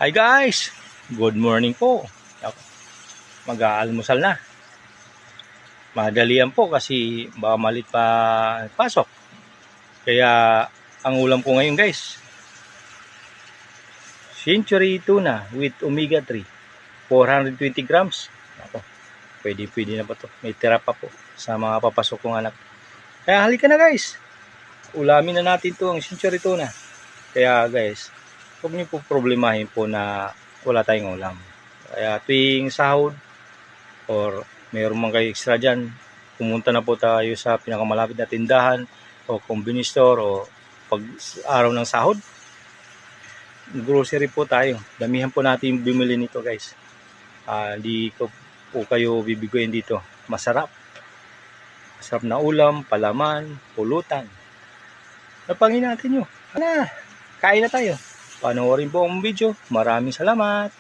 Hi guys! Good morning po. Mag-aalmusal na. Madalian po kasi baka malit pa pasok. Kaya ang ulam ko ngayon guys, Century Tuna with Omega 3. 420 grams. Ako, pwede na po to. May tira pa po sa mga papasok kong anak. Kaya halika na guys. Ulamin na natin to ang Century Tuna. Kaya guys, huwag niyo po problemahin po na wala tayong ulam. Kaya tuwing sahod or mayroon man kayo extra dyan, pumunta na po tayo sa pinakamalapit na tindahan o convenience store o pag araw ng sahod, grocery po tayo. Damihan po natin bumili nito guys. Hindi ko po kayo bibiguin dito. Masarap. Masarap na ulam, palaman, pulutan. Napangin natin nyo. Kain na tayo. Panoorin po ang video. Maraming salamat.